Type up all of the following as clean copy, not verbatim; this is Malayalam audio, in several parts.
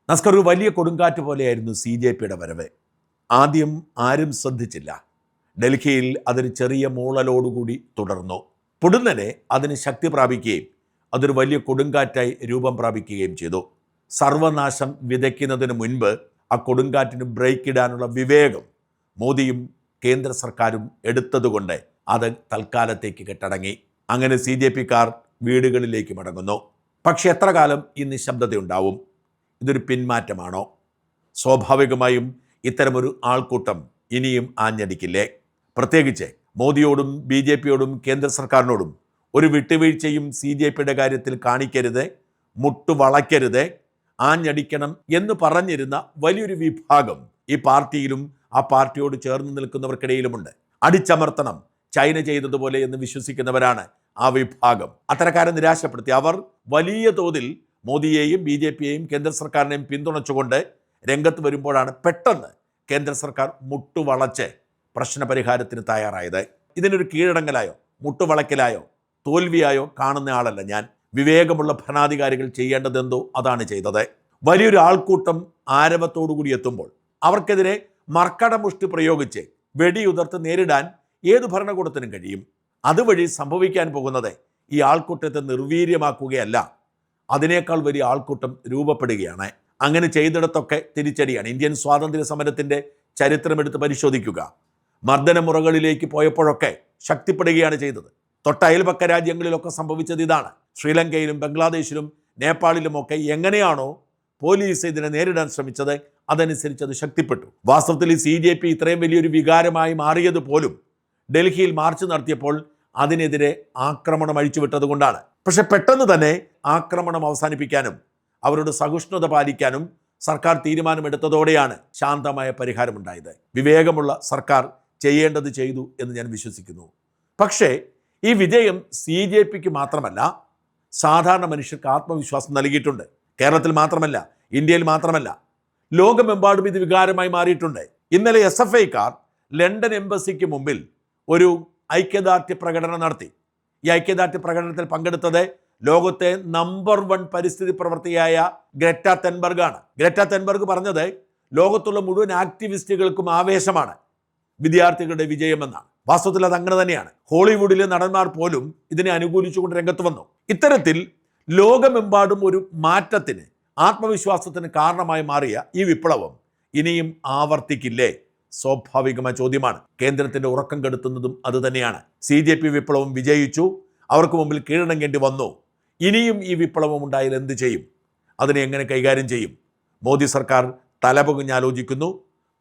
നസ്കർ, ഒരു വലിയ കൊടുങ്കാറ്റ് പോലെയായിരുന്നു CJPയുടെ വരവ്. ആദ്യം ആരും ശ്രദ്ധിച്ചില്ല. ഡൽഹിയിൽ അതൊരു ചെറിയ മൂളലോടുകൂടി തുടർന്നു. പൊടുന്നനെ അതിന് ശക്തി പ്രാപിക്കുകയും അതൊരു വലിയ കൊടുങ്കാറ്റായി രൂപം പ്രാപിക്കുകയും ചെയ്തു. സർവനാശം വിതയ്ക്കുന്നതിന് മുൻപ് ആ കൊടുങ്കാറ്റിന് ബ്രേക്ക് ഇടാനുള്ള വിവേകം മോദിയും കേന്ദ്ര സർക്കാരും എടുത്തതുകൊണ്ട് അത് തൽക്കാലത്തേക്ക് കെട്ടടങ്ങി. അങ്ങനെ CJPക്കാർ വീടുകളിലേക്ക് മടങ്ങുന്നു. പക്ഷെ എത്ര കാലം ഈ നിശബ്ദതയുണ്ടാവും? ഇതൊരു പിന്മാറ്റമാണോ? സ്വാഭാവികമായും ഇത്തരമൊരു ആൾക്കൂട്ടം ഇനിയും ആഞ്ഞടിക്കില്ലേ? പ്രത്യേകിച്ച് മോദിയോടും BJPയോടും കേന്ദ്ര സർക്കാരിനോടും ഒരു വിട്ടുവീഴ്ചയും CJPയുടെ കാര്യത്തിൽ കാണിക്കരുത്, മുട്ടുവളയ്ക്കരുത്, ആഞ്ഞടിക്കണം എന്ന് പറഞ്ഞിരുന്ന വലിയൊരു വിഭാഗം ഈ പാർട്ടിയിലും ആ പാർട്ടിയോട് ചേർന്ന് നിൽക്കുന്നവർക്കിടയിലുമുണ്ട്. അടിച്ചമർത്തണം, ചൈന ചെയ്തതുപോലെ എന്ന് വിശ്വസിക്കുന്നവരാണ് ആ വിഭാഗം. അത്തരക്കാരെ നിരാശപ്പെടുത്തി അവർ വലിയ തോതിൽ മോദിയെയും BJPയെയും കേന്ദ്ര സർക്കാരിനെയും പിന്തുണച്ചുകൊണ്ട് രംഗത്ത് വരുമ്പോഴാണ് പെട്ടെന്ന് കേന്ദ്ര സർക്കാർ മുട്ടുവളച്ച് പ്രശ്നപരിഹാരത്തിന് തയ്യാറായത്. ഇതിനൊരു കീഴടങ്ങലായോ മുട്ടുവളയ്ക്കലായോ തോൽവിയായോ കാണുന്ന ആളല്ല ഞാൻ. വിവേകമുള്ള ഭരണാധികാരികൾ ചെയ്യേണ്ടതെന്തോ അതാണ് ചെയ്തത്. വലിയൊരു ആൾക്കൂട്ടം ആരവത്തോടുകൂടി എത്തുമ്പോൾ അവർക്കെതിരെ മർക്കടമുഷ്ടി പ്രയോഗിച്ച് വെടിയുതിർത്ത് നേരിടാൻ ഏത് ഭരണകൂടത്തിനും കഴിയും. അതുവഴി സംഭവിക്കാൻ പോകുന്നത് ഈ ആൾക്കൂട്ടത്തെ നിർവീര്യമാക്കുകയല്ല, അതിനേക്കാൾ വലിയ ആൾക്കൂട്ടം രൂപപ്പെടുകയാണ്. അങ്ങനെ ചെയ്തിടത്തൊക്കെ തിരിച്ചടിയാണ്. ഇന്ത്യൻ സ്വാതന്ത്ര്യ സമരത്തിൻ്റെ ചരിത്രമെടുത്ത് പരിശോധിക്കുക. മർദ്ദനമുറകളിലേക്ക് പോയപ്പോഴൊക്കെ ശക്തിപ്പെടുകയാണ് ചെയ്തത്. തൊട്ട അയൽപക്ക രാജ്യങ്ങളിലൊക്കെ സംഭവിച്ചത് ഇതാണ്. ശ്രീലങ്കയിലും ബംഗ്ലാദേശിലും നേപ്പാളിലുമൊക്കെ എങ്ങനെയാണോ പോലീസ് ഇതിനെ നേരിടാൻ ശ്രമിച്ചത് അതനുസരിച്ച് അത് ശക്തിപ്പെട്ടു. വാസ്തവത്തിൽ ഈ CJP ഇത്രയും വലിയൊരു വികാരമായി മാറിയത് പോലും ഡൽഹിയിൽ മാർച്ച് നടത്തിയപ്പോൾ അതിനെതിരെ ആക്രമണം അഴിച്ചുവിട്ടത് കൊണ്ടാണ്. പക്ഷെ പെട്ടെന്ന് തന്നെ ആക്രമണം അവസാനിപ്പിക്കാനും അവരുടെ സഹിഷ്ണുത പാലിക്കാനും സർക്കാർ തീരുമാനമെടുത്തതോടെയാണ് ശാന്തമായ പരിഹാരമുണ്ടായത്. വിവേകമുള്ള സർക്കാർ ചെയ്യേണ്ടത് ചെയ്തു എന്ന് ഞാൻ വിശ്വസിക്കുന്നു. പക്ഷേ ഈ വിജയം CJPക്ക് മാത്രമല്ല, സാധാരണ മനുഷ്യർക്ക് ആത്മവിശ്വാസം നൽകിയിട്ടുണ്ട്. കേരളത്തിൽ മാത്രമല്ല, ഇന്ത്യയിൽ മാത്രമല്ല, ലോകമെമ്പാടും ഇത് വികാരമായി മാറിയിട്ടുണ്ട്. ഇന്നലെ SFIക്കാർ ലണ്ടൻ എംബസിക്ക് മുമ്പിൽ ഒരു ഐക്യദാർഢ്യ പ്രകടനം നടത്തി. ഈ ഐക്യദാർഢ്യ പ്രകടനത്തിൽ പങ്കെടുത്തത് ലോകത്തെ നമ്പർ 1 പരിസ്ഥിതി പ്രവർത്തകയായ ഗ്രെറ്റ തെൻബർഗ് ആണ്. ഗ്രെറ്റ തെൻബർഗ് പറഞ്ഞത് ലോകത്തുള്ള മുഴുവൻ ആക്ടിവിസ്റ്റുകൾക്കും ആവേശമാണ് വിദ്യാർത്ഥികളുടെ വിജയമെന്നാണ്. വാസ്തവത്തിൽ അത് അങ്ങനെ തന്നെയാണ്. ഹോളിവുഡിലെ നടന്മാർ പോലും ഇതിനെ അനുകൂലിച്ചുകൊണ്ട് രംഗത്ത് വന്നു. ഇത്തരത്തിൽ ലോകമെമ്പാടും ഒരു മാറ്റത്തിന്, ആത്മവിശ്വാസത്തിന് കാരണമായി മാറിയ ഈ വിപ്ലവം ഇനിയും ആവർത്തിക്കില്ലേ? സ്വാഭാവികമായ ചോദ്യമാണ്. കേന്ദ്രത്തിൻ്റെ ഉറക്കം കെടുത്തുന്നതും അതുതന്നെയാണ്. CJP വിപ്ലവം വിജയിച്ചു, അവർക്ക് മുമ്പിൽ കീഴടങ്ങേണ്ടി വന്നു. ഇനിയും ഈ വിപ്ലവം ഉണ്ടായാൽ എന്ത് ചെയ്യും? അതിനെ എങ്ങനെ കൈകാര്യം ചെയ്യും? മോദി സർക്കാർ തലപുകഞ്ഞാലോചിക്കുന്നു.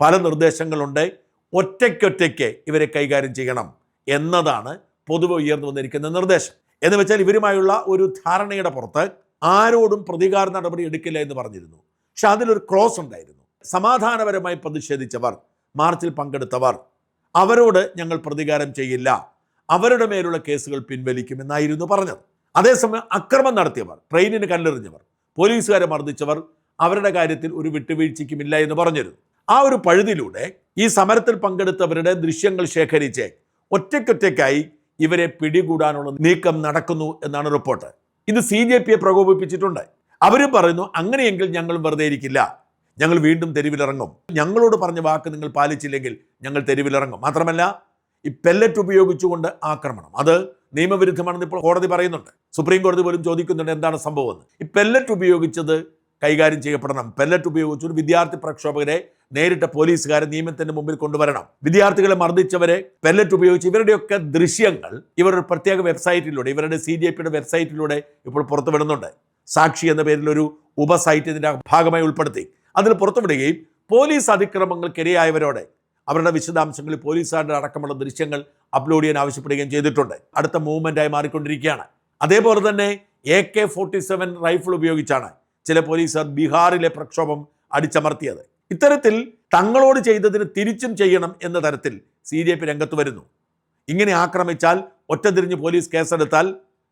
പല നിർദ്ദേശങ്ങളുണ്ട്. ഒറ്റയ്ക്കൊറ്റയ്ക്ക് ഇവരെ കൈകാര്യം ചെയ്യണം എന്നതാണ് പൊതുവെ ഉയർന്നു വന്നിരിക്കുന്ന നിർദ്ദേശം. എന്ന് വെച്ചാൽ ഇവരുമായുള്ള ഒരു ധാരണയുടെ പുറത്ത് ആരോടും പ്രതികാര നടപടി എടുക്കില്ല എന്ന് പറഞ്ഞിരുന്നു. പക്ഷെ അതിലൊരു ക്ലോസ് ഉണ്ടായിരുന്നു. സമാധാനപരമായി പ്രതിഷേധിച്ചവർ, മാർച്ചിൽ പങ്കെടുത്തവർ, അവരോട് ഞങ്ങൾ പ്രതികാരം ചെയ്യില്ല, അവരുടെ മേലുള്ള കേസുകൾ പിൻവലിക്കുമെന്നായിരുന്നു പറഞ്ഞത്. അതേസമയം അക്രമം നടത്തിയവർ, ട്രെയിനിന് കല്ലെറിഞ്ഞവർ, പോലീസുകാരെ മർദ്ദിച്ചവർ, അവരുടെ കാര്യത്തിൽ ഒരു വിട്ടുവീഴ്ചയ്ക്കുമില്ല എന്ന് പറഞ്ഞിരുന്നു. ആ ഒരു പഴുതിലൂടെ ഈ സമരത്തിൽ പങ്കെടുത്തവരുടെ ദൃശ്യങ്ങൾ ശേഖരിച്ച് ഒറ്റയ്ക്കൊറ്റയ്ക്കായി ഇവരെ പിടികൂടാനുള്ള നീക്കം നടക്കുന്നു എന്നാണ് റിപ്പോർട്ട്. ഇത് CJPയെ പ്രകോപിപ്പിച്ചിട്ടുണ്ട്. അവരും പറയുന്നു, അങ്ങനെയെങ്കിൽ ഞങ്ങൾ വെറുതെ ഇരിക്കില്ല, ഞങ്ങൾ വീണ്ടും തെരുവിലിറങ്ങും, ഞങ്ങളോട് പറഞ്ഞ വാക്ക് നിങ്ങൾ പാലിച്ചില്ലെങ്കിൽ ഞങ്ങൾ തെരുവിലിറങ്ങും. മാത്രമല്ല, ഈ പെല്ലറ്റ് ഉപയോഗിച്ചുകൊണ്ട് ആക്രമണം അത് നിയമവിരുദ്ധമാണെന്ന് ഇപ്പോൾ കോടതി പറയുന്നുണ്ട്. സുപ്രീം കോടതി പോലും ചോദിക്കുന്നുണ്ട് എന്താണ് സംഭവം. ഈ പെല്ലറ്റ് ഉപയോഗിച്ചത് കൈകാര്യം ചെയ്യപ്പെടണം. പെല്ലറ്റ് ഉപയോഗിച്ച് ഒരു വിദ്യാർത്ഥി പ്രക്ഷോഭകരെ നേരിട്ട് പോലീസുകാരെ നിയമത്തിന് മുമ്പിൽ കൊണ്ടുവരണം. വിദ്യാർത്ഥികളെ മർദ്ദിച്ചവരെ പെല്ലറ്റ് ഉപയോഗിച്ച് ഇവരുടെയൊക്കെ ദൃശ്യങ്ങൾ ഇവരുടെ പ്രത്യേക വെബ്സൈറ്റിലൂടെ, ഇവരുടെ CJPയുടെ വെബ്സൈറ്റിലൂടെ ഇപ്പോൾ പുറത്തുവിടുന്നുണ്ട്. സാക്ഷി എന്ന പേരിൽ ഒരു ഉപസൈറ്റ് ഇതിൻ്റെ ഭാഗമായി ഉൾപ്പെടുത്തി അതിൽ പുറത്തുവിടുകയും പോലീസ് അതിക്രമങ്ങൾക്കിരയായവരോട് അവരുടെ വിശദാംശങ്ങളിൽ പോലീസുകാരുടെ അടക്കമുള്ള ദൃശ്യങ്ങൾ അപ്ലോഡ് ചെയ്യാൻ ആവശ്യപ്പെടുകയും ചെയ്തിട്ടുണ്ട്. അടുത്ത മൂവ്മെൻറ്റായി മാറിക്കൊണ്ടിരിക്കുകയാണ്. അതേപോലെ തന്നെ AK-47 റൈഫിൾ ഉപയോഗിച്ചാണ് ചില പോലീസുകാർ ബീഹാറിലെ പ്രക്ഷോഭം അടിച്ചമർത്തിയത്. ഇത്തരത്തിൽ തങ്ങളോട് ചെയ്തതിന് തിരിച്ചും ചെയ്യണം എന്ന തരത്തിൽ CJP രംഗത്ത് വരുന്നു. ഇങ്ങനെ ആക്രമിച്ചാൽ, ഒറ്റതിരിഞ്ഞ് പോലീസ് കേസെടുത്താൽ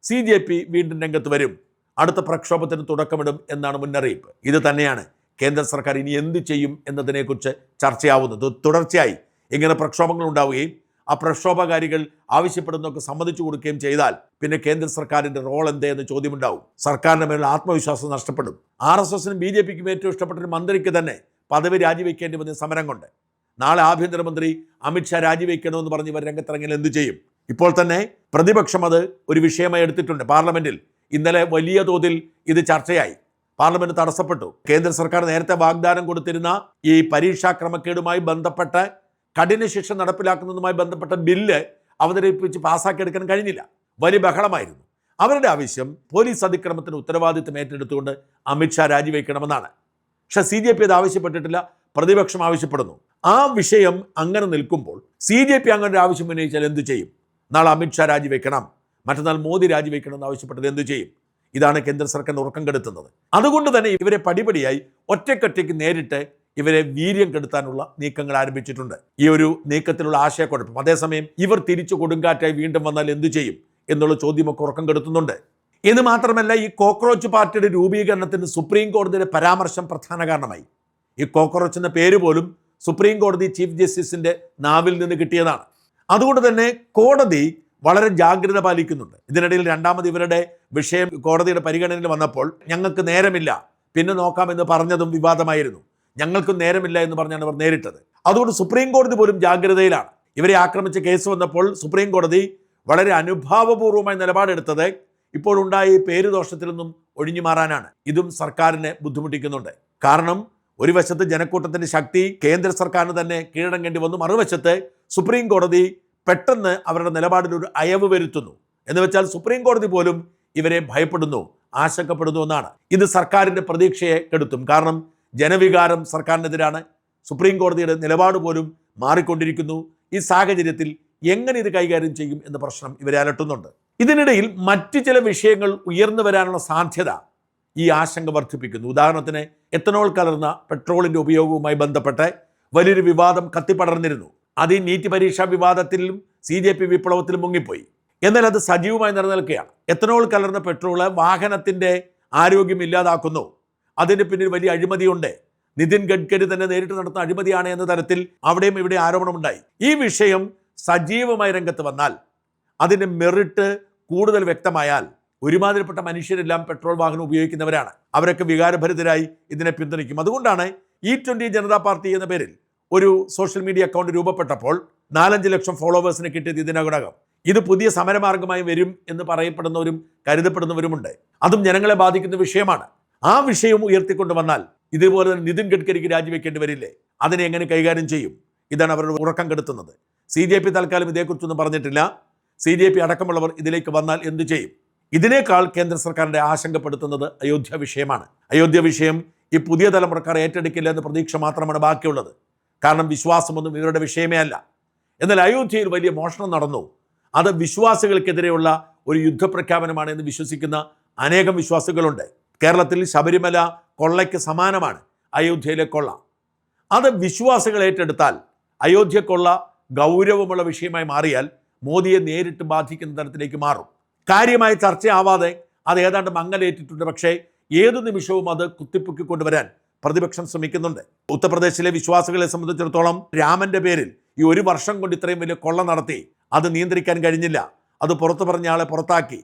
CJP വീണ്ടും രംഗത്ത് വരും. അടുത്ത പ്രക്ഷോഭത്തിന് തുടക്കമിടും എന്നാണ് മുന്നറിയിപ്പ്. ഇത് തന്നെയാണ് കേന്ദ്ര സർക്കാർ ഇനി എന്ത് ചെയ്യും എന്നതിനെക്കുറിച്ച് ചർച്ചയാവുന്നത്. തുടർച്ചയായി ഇങ്ങനെ പ്രക്ഷോഭങ്ങൾ ഉണ്ടാവുകയും ആ പ്രക്ഷോഭകാരികൾ ആവശ്യപ്പെടുന്നതൊക്കെ സമ്മതിച്ചു കൊടുക്കുകയും ചെയ്താൽ പിന്നെ കേന്ദ്ര സർക്കാരിൻ്റെ റോൾ എന്തേ എന്ന് ചോദ്യമുണ്ടാവും. സർക്കാരിൻ്റെ മേലുള്ള ആത്മവിശ്വാസം നഷ്ടപ്പെടും. RSSനും BJPക്കും ഏറ്റവും ഇഷ്ടപ്പെട്ട ഒരു മന്ത്രിക്ക് തന്നെ പദവി രാജിവെക്കേണ്ടി വന്ന സമരം കൊണ്ട് നാളെ ആഭ്യന്തരമന്ത്രി അമിത്ഷാ രാജിവെക്കണമെന്ന് പറഞ്ഞ് ഇവർ രംഗത്തിറങ്ങിയാൽ എന്ത് ചെയ്യും? ഇപ്പോൾ തന്നെ പ്രതിപക്ഷം അത് ഒരു വിഷയമായി എടുത്തിട്ടുണ്ട്. പാർലമെന്റിൽ ഇന്നലെ വലിയ തോതിൽ ഇത് ചർച്ചയായി. പാർലമെന്റ് തടസ്സപ്പെട്ടു. കേന്ദ്ര സർക്കാർ നേരത്തെ വാഗ്ദാനം കൊടുത്തിരുന്ന ഈ പരീക്ഷാ ക്രമക്കേടുമായി ബന്ധപ്പെട്ട് കഠിന ശിക്ഷ നടപ്പിലാക്കുന്നതുമായി ബന്ധപ്പെട്ട ബില്ല് അവതരിപ്പിച്ച് പാസ്സാക്കിയെടുക്കാൻ കഴിഞ്ഞില്ല. വലിയ ബഹളമായിരുന്നു. അവരുടെ ആവശ്യം പോലീസ് അതിക്രമത്തിന് ഉത്തരവാദിത്തം ഏറ്റെടുത്തുകൊണ്ട് അമിത്ഷാ രാജിവെക്കണമെന്നാണ്. പക്ഷെ CJP അത് ആവശ്യപ്പെട്ടിട്ടില്ല. പ്രതിപക്ഷം ആവശ്യപ്പെടുന്നു. ആ വിഷയം അങ്ങനെ നിൽക്കുമ്പോൾ CJP അങ്ങനെ ഒരു ആവശ്യം ഉന്നയിച്ചാൽ എന്തു ചെയ്യും? നാളെ അമിത്ഷാ രാജിവെക്കണം, മറ്റന്നാൾ മോദി രാജിവെക്കണം എന്ന് ആവശ്യപ്പെട്ടത് എന്തു ചെയ്യും? ഇതാണ് കേന്ദ്ര സർക്കാർ ഉറക്കം കെടുത്തുന്നത്. അതുകൊണ്ട് തന്നെ ഇവരെ പടിപടിയായി ഒറ്റയ്ക്കൊറ്റയ്ക്ക് നേരിട്ട് ഇവരെ വീര്യം കെടുത്താനുള്ള നീക്കങ്ങൾ ആരംഭിച്ചിട്ടുണ്ട്. ഈ ഒരു നീക്കത്തിലുള്ള ആശയക്കുഴപ്പം. അതേസമയം ഇവർ തിരിച്ചു കൊടുങ്കാറ്റായി വീണ്ടും വന്നാൽ എന്തു ചെയ്യും എന്നുള്ള ചോദ്യമൊക്കെ ഉറക്കം കെടുത്തുന്നുണ്ട്. ഇത് മാത്രമല്ല, ഈ കോക്രോച്ച് പാർട്ടിയുടെ രൂപീകരണത്തിന് സുപ്രീം കോടതിയുടെ പരാമർശം പ്രധാന കാരണമായി. ഈ കോക്രോച്ച് എന്ന പേര് പോലും സുപ്രീം കോടതി ചീഫ് ജസ്റ്റിസിന്റെ നാവിൽ നിന്ന് കിട്ടിയതാണ്. അതുകൊണ്ട് തന്നെ കോടതി വളരെ ജാഗ്രത പാലിക്കുന്നുണ്ട്. ഇതിനിടയിൽ രണ്ടാമത് ഇവരുടെ വിഷയം കോടതിയുടെ പരിഗണനയിൽ വന്നപ്പോൾ ഞങ്ങൾക്ക് നേരമില്ല, പിന്നെ നോക്കാമെന്ന് പറഞ്ഞതും വിവാദമായിരുന്നു. ഞങ്ങൾക്കും നേരമില്ല എന്ന് പറഞ്ഞാണ് അവർ നേരിട്ടത്. അതുകൊണ്ട് സുപ്രീം കോടതി പോലും ജാഗ്രതയിലാണ്. ഇവരെ ആക്രമിച്ച കേസ് വന്നപ്പോൾ സുപ്രീം കോടതി വളരെ അനുഭാവപൂർവ്വമായ നിലപാടെടുത്തത് ഇപ്പോൾ ഉണ്ടായ ഈ പേരുദോഷത്തിൽ നിന്നും ഒഴിഞ്ഞു മാറാനാണ്. ഇതും സർക്കാരിനെ ബുദ്ധിമുട്ടിക്കുന്നുണ്ട്. കാരണം ഒരു വശത്ത് ജനക്കൂട്ടത്തിന്റെ ശക്തി കേന്ദ്ര സർക്കാരിന് തന്നെ കീഴടങ്ങേണ്ടി വന്നു, മറുവശത്ത് സുപ്രീം കോടതി പെട്ടെന്ന് അവരുടെ നിലപാടിൽ ഒരു അയവ് വരുത്തുന്നു. എന്ന് വെച്ചാൽ സുപ്രീം കോടതി പോലും ഇവരെ ഭയപ്പെടുന്നു, ആശങ്കപ്പെടുന്നു എന്നാണ്. ഇത് സർക്കാരിൻ്റെ പ്രതീക്ഷയെ കെടുത്തും. കാരണം ജനവികാരം സർക്കാരിനെതിരാണ്. സുപ്രീം കോടതിയുടെ നിലപാട് പോലും മാറിക്കൊണ്ടിരിക്കുന്നു. ഈ സാഹചര്യത്തിൽ എങ്ങനെ ഇത് കൈകാര്യം ചെയ്യും എന്ന പ്രശ്നം ഇവരെ അലട്ടുന്നുണ്ട്. ഇതിനിടയിൽ മറ്റു ചില വിഷയങ്ങൾ ഉയർന്നു വരാനുള്ള സാധ്യത ഈ ആശങ്ക വർദ്ധിപ്പിക്കുന്നു. ഉദാഹരണത്തിന് എത്തനോൾ കലർന്ന പെട്രോളിൻ്റെ ഉപയോഗവുമായി ബന്ധപ്പെട്ട് വലിയൊരു വിവാദം കത്തിപ്പടർന്നിരുന്നു. അത് ഈ നീറ്റ് പരീക്ഷാ വിവാദത്തിലും CJP വിപ്ലവത്തിലും മുങ്ങിപ്പോയി. എന്നാൽ അത് സജീവമായി നിലനിൽക്കുകയാണ്. എത്തനോൾ കലർന്ന പെട്രോള് വാഹനത്തിൻ്റെ ആരോഗ്യം ഇല്ലാതാക്കുന്നു, അതിന് പിന്നിൽ വലിയ അഴിമതിയുണ്ട്, നിതിൻ ഗഡ്കരി തന്നെ നേരിട്ട് നടത്തുന്ന അഴിമതിയാണ് എന്ന തരത്തിൽ അവിടെയും ഇവിടെ ആരോപണമുണ്ടായി. ഈ വിഷയം സജീവമായി രംഗത്ത് വന്നാൽ, അതിൻ്റെ മെറിറ്റ് കൂടുതൽ വ്യക്തമായാൽ, ഒരുമാതിരിപ്പെട്ട മനുഷ്യരെല്ലാം പെട്രോൾ വാഹനം ഉപയോഗിക്കുന്നവരാണ്, അവരൊക്കെ വികാരഭരിതരായി ഇതിനെ പിന്തുണയ്ക്കും. അതുകൊണ്ടാണ് E20 ജനതാ പാർട്ടി എന്ന പേരിൽ ഒരു സോഷ്യൽ മീഡിയ അക്കൗണ്ട് രൂപപ്പെട്ടപ്പോൾ 4-5 ലക്ഷം ഫോളോവേഴ്സിനെ കിട്ടിയത് ഇതിനകം. ഇത് പുതിയ സമരമാർഗമായി വരും എന്ന് പറയപ്പെടുന്നവരും കരുതപ്പെടുന്നവരുമുണ്ട്. അതും ജനങ്ങളെ ബാധിക്കുന്ന വിഷയമാണ്. ആ വിഷയം ഉയർത്തിക്കൊണ്ട് വന്നാൽ ഇതുപോലെ തന്നെ നിതിൻ ഗഡ്കരിക്ക് രാജിവെക്കേണ്ടി വരില്ലേ? അതിനെ എങ്ങനെ കൈകാര്യം ചെയ്യും? ഇതാണ് അവരുടെ ഉറക്കം കെടുത്തുന്നത്. CJP തൽക്കാലം ഇതേക്കുറിച്ചൊന്നും പറഞ്ഞിട്ടില്ല. CJP അടക്കമുള്ളവർ ഇതിലേക്ക് വന്നാൽ എന്തു ചെയ്യും? ഇതിനേക്കാൾ കേന്ദ്ര സർക്കാരിൻ്റെ ആശങ്കപ്പെടുത്തുന്നത് അയോധ്യ വിഷയമാണ്. അയോധ്യ വിഷയം ഈ പുതിയ തലമുറക്കാർ ഏറ്റെടുക്കില്ല എന്ന പ്രതീക്ഷ മാത്രമാണ് ബാക്കിയുള്ളത്. കാരണം വിശ്വാസമൊന്നും ഇവരുടെ വിഷയമേ അല്ല. എന്നാൽ അയോധ്യയിൽ വലിയ മോഷണം നടന്നു, അത് വിശ്വാസികൾക്കെതിരെയുള്ള ഒരു യുദ്ധപ്രഖ്യാപനമാണ് എന്ന് വിശ്വസിക്കുന്ന അനേകം വിശ്വാസികളുണ്ട്. കേരളത്തിൽ ശബരിമല കൊള്ളയ്ക്ക് സമാനമാണ് അയോധ്യയിലെ കൊള്ള. അത് വിശ്വാസികൾ ഏറ്റെടുത്താൽ അയോധ്യ കൊള്ള ഗൗരവമുള്ള വിഷയമായി മാറിയാൽ മോദിയെ നേരിട്ട് ബാധിക്കുന്ന തരത്തിലേക്ക് മാറും. കാര്യമായി ചർച്ചയാവാതെ അത് ഏതാണ്ട് മങ്ങലേറ്റിട്ടുണ്ട്. പക്ഷേ ഏതു നിമിഷവും അത് കുത്തിപ്പൊക്കിക്കൊണ്ടുവരാൻ പ്രതിപക്ഷം ശ്രമിക്കുന്നുണ്ട്. ഉത്തർപ്രദേശിലെ വിശ്വാസികളെ സംബന്ധിച്ചിടത്തോളം രാമന്റെ പേരിൽ ഈ 1 വർഷം കൊണ്ട് ഇത്രയും വലിയ കൊള്ള നടത്തി, അത് നിയന്ത്രിക്കാൻ കഴിഞ്ഞില്ല, അത് പുറത്തു പറഞ്ഞ ആളെ പുറത്താക്കി.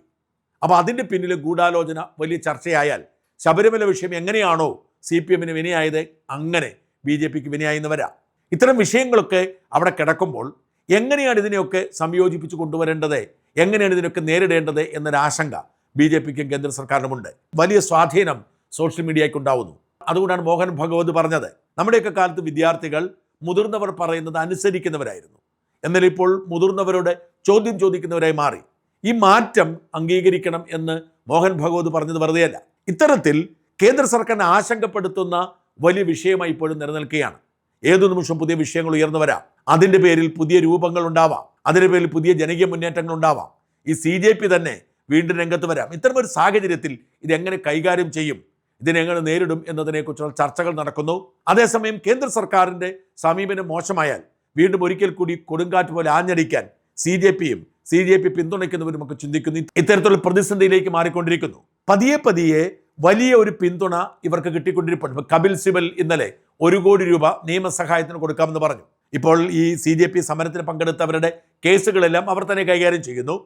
അപ്പോൾ അതിൻ്റെ പിന്നിൽ ഗൂഢാലോചന വലിയ ചർച്ചയായാൽ ശബരിമല വിഷയം എങ്ങനെയാണോ CPM-ന് വിനയായത്, അങ്ങനെ BJPക്ക് വിനയായെന്ന് വരാം. ഇത്തരം വിഷയങ്ങളൊക്കെ അവിടെ കിടക്കുമ്പോൾ എങ്ങനെയാണ് ഇതിനെയൊക്കെ സംയോജിപ്പിച്ച് കൊണ്ടുവരേണ്ടത്, എങ്ങനെയാണ് ഇതിനൊക്കെ നേരിടേണ്ടത് എന്നൊരാശങ്ക BJPക്കും കേന്ദ്ര സർക്കാരിനുമുണ്ട്. വലിയ സ്വാധീനം സോഷ്യൽ മീഡിയയ്ക്കുണ്ടാവുന്നു. അതുകൊണ്ടാണ് മോഹൻ ഭഗവത് പറഞ്ഞത്, നമ്മുടെയൊക്കെ കാലത്ത് വിദ്യാർത്ഥികൾ മുതിർന്നവർ പറയുന്നത് അനുസരിക്കുന്നവരായിരുന്നു, എന്നാൽ ഇപ്പോൾ മുതിർന്നവരോട് ചോദ്യം ചോദിക്കുന്നവരായി മാറി. ഈ മാറ്റം അംഗീകരിക്കണം എന്ന് മോഹൻ ഭഗവത് പറഞ്ഞത് വെറുതെയല്ല. ഇത്തരത്തിൽ കേന്ദ്ര സർക്കാരിനെ ആശങ്കപ്പെടുത്തുന്ന വലിയ വിഷയമായി ഇപ്പോഴും നിലനിൽക്കുകയാണ്. ഏതു നിമിഷം പുതിയ വിഷയങ്ങൾ ഉയർന്നു വരാം. അതിൻ്റെ പേരിൽ പുതിയ രൂപങ്ങൾ ഉണ്ടാവാം, അതിൻ്റെ പേരിൽ പുതിയ ജനകീയ മുന്നേറ്റങ്ങൾ ഉണ്ടാവാം. ഈ CJP തന്നെ വീണ്ടും രംഗത്ത് വരാം. ഇത്തരമൊരു സാഹചര്യത്തിൽ ഇതെങ്ങനെ കൈകാര്യം ചെയ്യും, ഇതിനെങ്ങനെ നേരിടും എന്നതിനെക്കുറിച്ചുള്ള ചർച്ചകൾ നടക്കുന്നു. അതേസമയം കേന്ദ്ര സർക്കാരിൻ്റെ സമീപനം മോശമായാൽ വീണ്ടും ഒരിക്കൽ കൂടി കൊടുങ്കാറ്റ് പോലെ ആഞ്ഞടിക്കാൻ CJPയും CJP പിന്തുണയ്ക്കുന്നവരുമൊക്കെ ചിന്തിക്കുന്നു. ഇത്തരത്തിലുള്ള പ്രതിസന്ധിയിലേക്ക് മാറിക്കൊണ്ടിരിക്കുന്നു. പതിയെ വലിയ ഒരു പിന്തുണ ഇവർക്ക് കിട്ടിക്കൊണ്ടിരിപ്പുണ്ട്. കപിൽ സിബൽ ഇന്നലെ 1 കോടി രൂപ നിയമസഹായത്തിന് കൊടുക്കാമെന്ന് പറഞ്ഞു. ഇപ്പോൾ ഈ CJP സമരത്തിൽ പങ്കെടുത്തവരുടെ കേസുകളെല്ലാം അവർ തന്നെ കൈകാര്യം ചെയ്യുന്നു.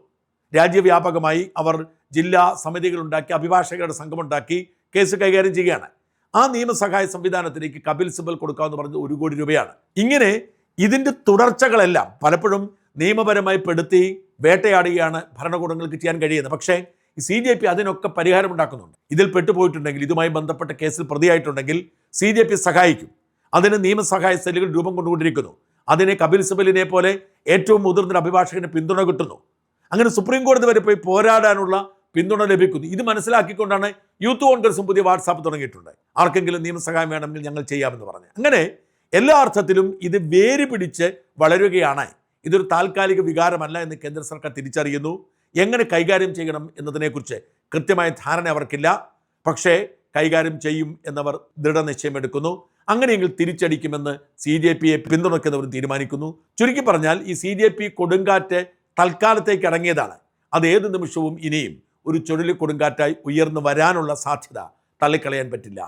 രാജ്യവ്യാപകമായി അവർ ജില്ലാ സമിതികളുണ്ടാക്കി, അഭിഭാഷകരുടെ സംഘമുണ്ടാക്കി കേസ് കൈകാര്യം ചെയ്യുകയാണ്. ആ നിയമസഹായ സംവിധാനത്തിലേക്ക് കപിൽ സിബൽ കൊടുക്കാമെന്ന് പറഞ്ഞത് 1 കോടി രൂപയാണ്. ഇങ്ങനെ ഇതിൻ്റെ തുടർച്ചകളെല്ലാം പലപ്പോഴും നിയമപരമായി പെടുത്തി വേട്ടയാടുകയാണ് ഭരണകൂടങ്ങൾക്ക് ചെയ്യാൻ കഴിയുന്നത്. പക്ഷേ CJP അതിനൊക്കെ പരിഹാരം ഉണ്ടാക്കുന്നുണ്ട്. ഇതിൽ പെട്ടുപോയിട്ടുണ്ടെങ്കിൽ, ഇതുമായി ബന്ധപ്പെട്ട കേസിൽ പ്രതിയായിട്ടുണ്ടെങ്കിൽ CJP സഹായിക്കും. അതിന് നിയമസഹായ സെല്ലുകൾ രൂപം കൊണ്ടുകൊണ്ടിരിക്കുന്നു. അതിനെ കപിൽ സിബലിനെ പോലെ ഏറ്റവും മുതിർന്ന അഭിഭാഷകന് പിന്തുണ കിട്ടുന്നു. അങ്ങനെ സുപ്രീം കോടതി വരെ പോയി പോരാടാനുള്ള പിന്തുണ ലഭിക്കുന്നു. ഇത് മനസ്സിലാക്കിക്കൊണ്ടാണ് യൂത്ത് കോൺഗ്രസും പുതിയ വാട്സാപ്പ് തുടങ്ങിയിട്ടുണ്ട്. ആർക്കെങ്കിലും നിയമസഹായം വേണമെങ്കിൽ ഞങ്ങൾ ചെയ്യാമെന്ന് പറഞ്ഞ്. അങ്ങനെ എല്ലാ അർത്ഥത്തിലും ഇത് വേര് പിടിച്ച് വളരുകയാണ്. ഇതൊരു താൽക്കാലിക വികാരമല്ല എന്ന് കേന്ദ്ര സർക്കാർ തിരിച്ചറിയുന്നു. എങ്ങനെ കൈകാര്യം ചെയ്യണം എന്നതിനെക്കുറിച്ച് കൃത്യമായ ധാരണ അവർക്കില്ല. പക്ഷേ കൈകാര്യം ചെയ്യും എന്നവർ ദൃഢനിശ്ചയമെടുക്കുന്നു. അങ്ങനെയെങ്കിൽ തിരിച്ചടിക്കുമെന്ന് CJPയെ പിന്തുണയ്ക്കുന്നവരും തീരുമാനിക്കുന്നു. ചുരുക്കി പറഞ്ഞാൽ ഈ CJP കൊടുങ്കാറ്റ് തൽക്കാലത്തേക്ക് ഇറങ്ങിയതാണ്. അത് ഏത് നിമിഷവും ഇനിയും ഒരു ചുഴലി കൊടുങ്കാറ്റായി ഉയർന്നു വരാനുള്ള സാധ്യത തള്ളിക്കളയാൻ പറ്റില്ല.